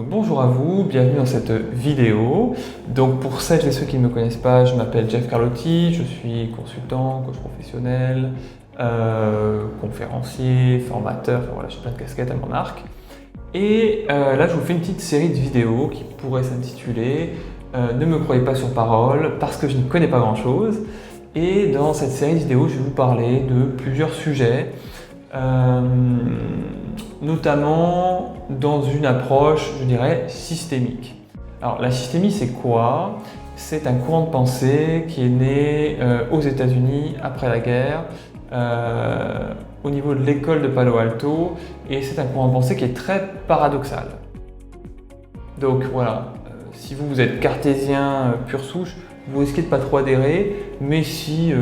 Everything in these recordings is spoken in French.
Donc bonjour à vous, bienvenue dans cette vidéo. Donc pour celles et ceux qui ne me connaissent pas, je m'appelle Jeff Carlotti, je suis consultant, coach professionnel, conférencier, formateur, enfin voilà, j'ai plein de casquettes à mon arc. Et là je vous fais une petite série de vidéos qui pourrait s'intituler Ne me croyez pas sur parole parce que je n'y connais pas grand chose. Et dans cette série de vidéos, je vais vous parler de plusieurs sujets. Notamment dans une approche, je dirais, systémique. Alors la systémie, c'est quoi? C'est un courant de pensée qui est né aux États-Unis après la guerre, au niveau de l'école de Palo Alto, et c'est un courant de pensée qui est très paradoxal. Donc voilà, si vous êtes cartésien pure souche, vous risquez de pas trop adhérer, mais si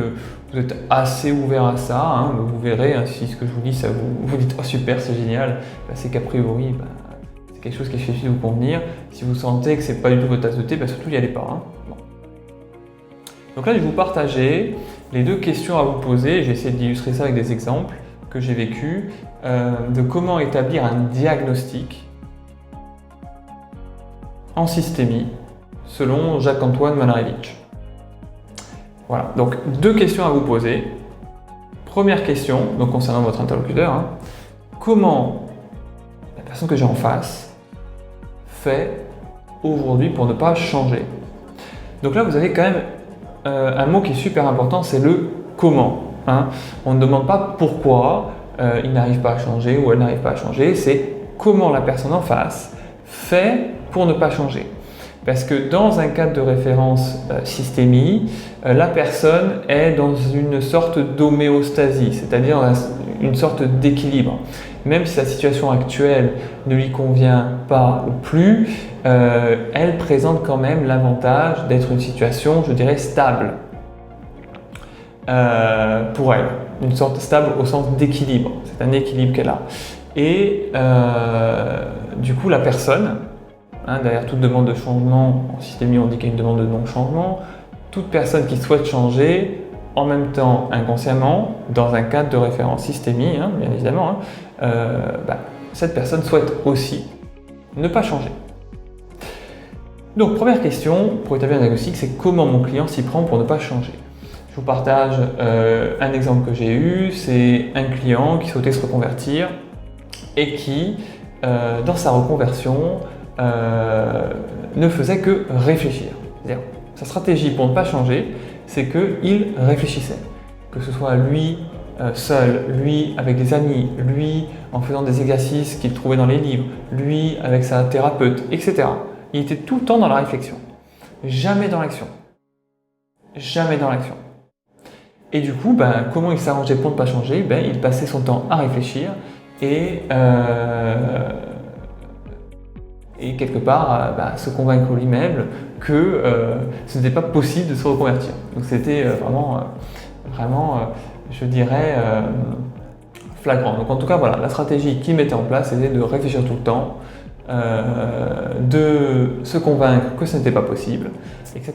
vous êtes assez ouvert à ça, vous verrez, si ce que je vous dis, ça vous dites « Oh super, c'est génial », c'est qu'a priori, c'est quelque chose qui est susceptible de vous convenir. Si vous sentez que c'est pas du tout votre tasse de thé, surtout n'y allez pas. Bon. Donc là, je vais vous partager les deux questions à vous poser. J'ai essayé d'illustrer ça avec des exemples que j'ai vécus, de comment établir un diagnostic en systémie, selon Jacques-Antoine Manarevitch. Voilà, donc deux questions à vous poser. Première question, donc concernant votre interlocuteur, comment la personne que j'ai en face fait aujourd'hui pour ne pas changer? Donc là, vous avez quand même un mot qui est super important, c'est le comment. On ne demande pas pourquoi il n'arrive pas à changer ou elle n'arrive pas à changer, c'est comment la personne en face fait pour ne pas changer. Parce que dans un cadre de référence systémie, la personne est dans une sorte d'homéostasie, c'est-à-dire une sorte d'équilibre. Même si sa situation actuelle ne lui convient pas ou plus, elle présente quand même l'avantage d'être une situation, je dirais, stable pour elle. Une sorte stable au sens d'équilibre, c'est un équilibre qu'elle a. Et du coup, la personne, derrière toute demande de changement, en systémie on dit qu'il y a une demande de non-changement, toute personne qui souhaite changer, en même temps inconsciemment, dans un cadre de référence systémie, bien évidemment, cette personne souhaite aussi ne pas changer. Donc première question pour établir un diagnostic, c'est comment mon client s'y prend pour ne pas changer. Je vous partage un exemple que j'ai eu, c'est un client qui souhaitait se reconvertir et qui, dans sa reconversion, ne faisait que réfléchir. C'est-à-dire, sa stratégie pour ne pas changer, c'est qu'il réfléchissait. Que ce soit lui seul, lui avec des amis, lui en faisant des exercices qu'il trouvait dans les livres, lui avec sa thérapeute, etc. Il était tout le temps dans la réflexion. Jamais dans l'action. Jamais dans l'action. Et du coup, comment il s'arrangeait pour ne pas changer? Il passait son temps à réfléchir et quelque part se convaincre lui-même que ce n'était pas possible de se reconvertir. Donc c'était vraiment, je dirais, flagrant. Donc en tout cas, voilà, la stratégie qu'il mettait en place, c'était de réfléchir tout le temps, de se convaincre que ce n'était pas possible, etc.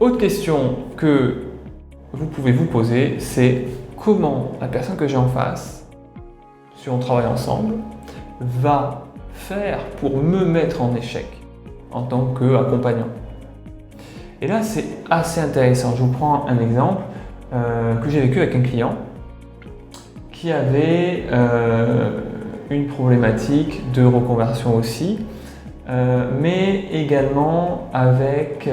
Autre question que vous pouvez vous poser, c'est comment la personne que j'ai en face, si on travaille ensemble, va faire pour me mettre en échec en tant qu'accompagnant. Et là, c'est assez intéressant. Je vous prends un exemple que j'ai vécu avec un client qui avait une problématique de reconversion aussi, mais également avec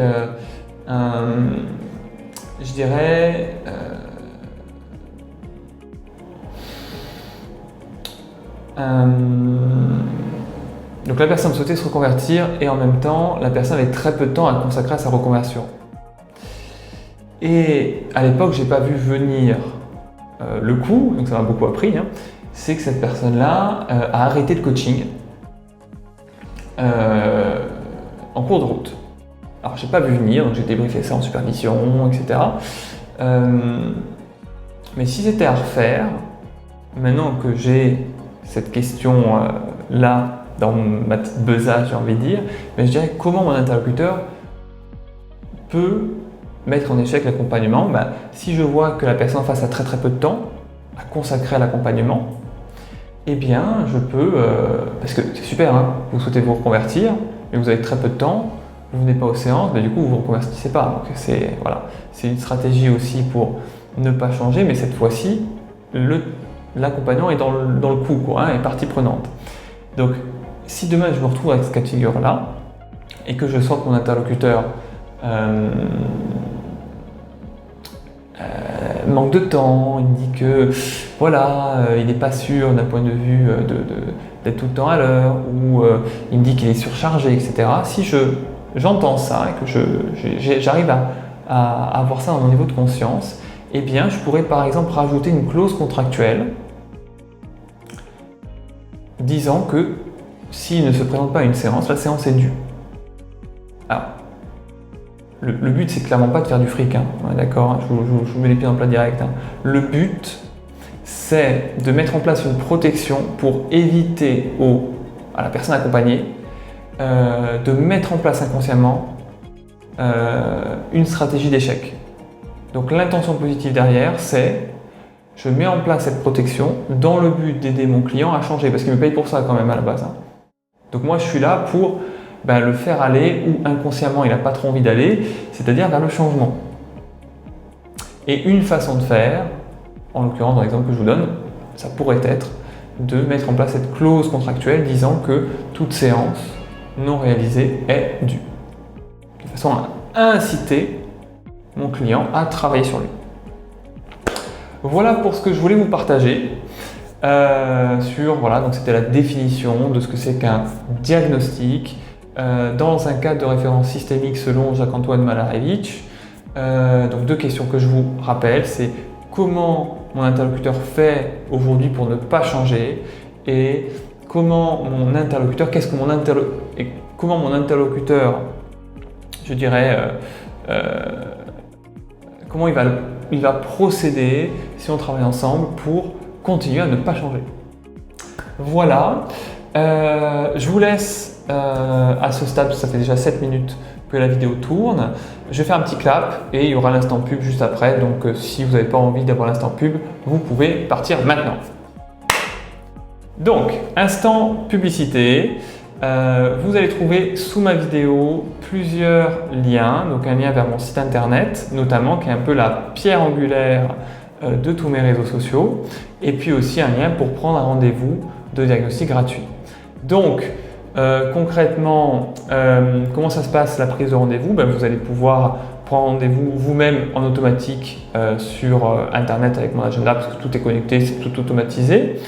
je dirais donc la personne souhaitait se reconvertir et en même temps la personne avait très peu de temps à consacrer à sa reconversion. Et à l'époque, j'ai pas vu venir le coup, donc ça m'a beaucoup appris, c'est que cette personne-là a arrêté le coaching en cours de route. Alors j'ai pas vu venir, donc j'ai débriefé ça en supervision, etc. Mais si c'était à refaire, maintenant que j'ai cette question là dans ma petite besace, j'ai envie de dire, mais je dirais comment mon interlocuteur peut mettre en échec l'accompagnement. Si je vois que la personne en face a très peu de temps à consacrer à l'accompagnement eh bien je peux, parce que c'est super, hein, vous souhaitez vous reconvertir, mais vous avez très peu de temps, vous venez pas aux séances, du coup vous ne vous reconvertissez pas. Donc c'est une stratégie aussi pour ne pas changer, mais cette fois-ci, l'accompagnant est dans le coup, quoi, est partie prenante. Donc si demain je me retrouve avec ce cas de figure-là, et que je sens que mon interlocuteur manque de temps, il me dit que voilà, il n'est pas sûr d'un point de vue d'être tout le temps à l'heure, ou il me dit qu'il est surchargé, etc. Si j'entends ça et que j'arrive à avoir ça dans mon niveau de conscience, eh bien je pourrais par exemple rajouter une clause contractuelle disant que s'il ne se présente pas à une séance, la séance est due. Alors, le but, c'est clairement pas de faire du fric, hein. D'accord, hein, je vous mets les pieds dans le plat direct. Hein. Le but, c'est de mettre en place une protection pour éviter à la personne accompagnée de mettre en place inconsciemment une stratégie d'échec. Donc l'intention positive derrière, c'est je mets en place cette protection dans le but d'aider mon client à changer, parce qu'il me paye pour ça quand même à la base. Hein. Donc moi, je suis là pour le faire aller où inconsciemment il n'a pas trop envie d'aller, c'est-à-dire vers le changement. Et une façon de faire, en l'occurrence dans l'exemple que je vous donne, ça pourrait être de mettre en place cette clause contractuelle disant que toute séance non réalisée est due. De façon à inciter mon client à travailler sur lui. Voilà pour ce que je voulais vous partager. Donc c'était la définition de ce que c'est qu'un diagnostic dans un cadre de référence systémique selon Jacques-Antoine Malarevitch. Donc 2 questions que je vous rappelle, c'est comment mon interlocuteur fait aujourd'hui pour ne pas changer et comment mon interlocuteur, je dirais, comment il va procéder si on travaille ensemble pour continuer à ne pas changer. Voilà, je vous laisse à ce stade, ça fait déjà 7 minutes que la vidéo tourne. Je vais faire un petit clap et il y aura l'instant pub juste après, donc si vous n'avez pas envie d'avoir l'instant pub, vous pouvez partir maintenant. Donc, instant publicité. Vous allez trouver sous ma vidéo plusieurs liens, donc un lien vers mon site internet notamment qui est un peu la pierre angulaire de tous mes réseaux sociaux, et puis aussi un lien pour prendre un rendez-vous de diagnostic gratuit. Donc concrètement, comment ça se passe la prise de rendez-vous? Vous allez pouvoir prendre rendez-vous vous-même en automatique sur internet avec mon agenda, parce que tout est connecté, c'est tout automatisé.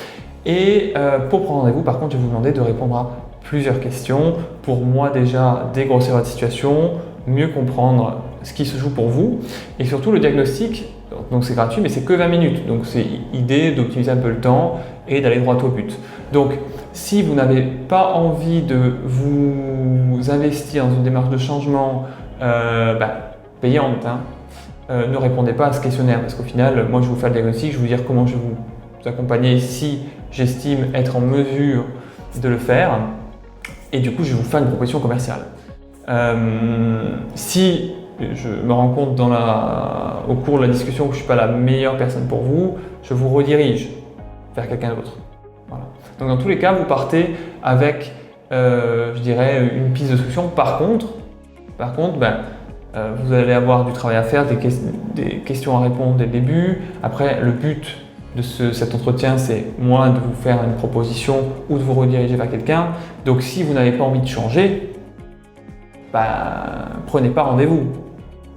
Et pour prendre rendez-vous, par contre, je vais vous demander de répondre à plusieurs questions pour moi déjà dégrossir votre situation, mieux comprendre ce qui se joue pour vous, et surtout le diagnostic. Donc c'est gratuit, mais c'est que 20 minutes, donc c'est idée d'optimiser un peu le temps et d'aller droit au but. Donc si vous n'avez pas envie de vous investir dans une démarche de changement payante, ne répondez pas à ce questionnaire, parce qu'au final, moi je vous fais le diagnostic, je vais vous dire comment je vais vous accompagner si j'estime être en mesure de le faire, et du coup je vais vous faire une proposition commerciale. Si je me rends compte au cours de la discussion que je ne suis pas la meilleure personne pour vous, je vous redirige vers quelqu'un d'autre. Voilà. Donc dans tous les cas, vous partez avec, je dirais, une piste de solution. Par contre, vous allez avoir du travail à faire, des questions à répondre dès le début. Après, le but de cet entretien, c'est moi de vous faire une proposition ou de vous rediriger vers quelqu'un. Donc si vous n'avez pas envie de changer, prenez pas rendez-vous.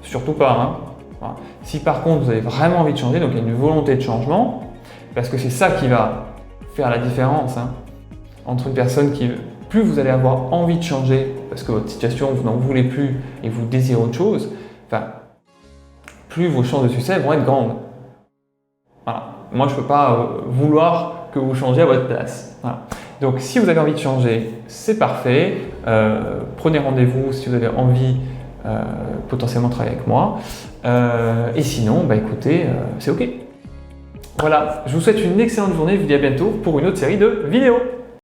Surtout pas. Hein. Voilà. Si par contre vous avez vraiment envie de changer, donc il y a une volonté de changement, parce que c'est ça qui va faire la différence entre une personne qui, plus vous allez avoir envie de changer, parce que votre situation, vous n'en voulez plus et vous désirez autre chose, plus vos chances de succès vont être grandes. Voilà. Moi, je ne peux pas vouloir que vous changiez à votre place. Voilà. Donc, si vous avez envie de changer, c'est parfait. Prenez rendez-vous si vous avez envie potentiellement de travailler avec moi. Et sinon, écoutez, c'est OK. Voilà, je vous souhaite une excellente journée. Je vous dis à bientôt pour une autre série de vidéos.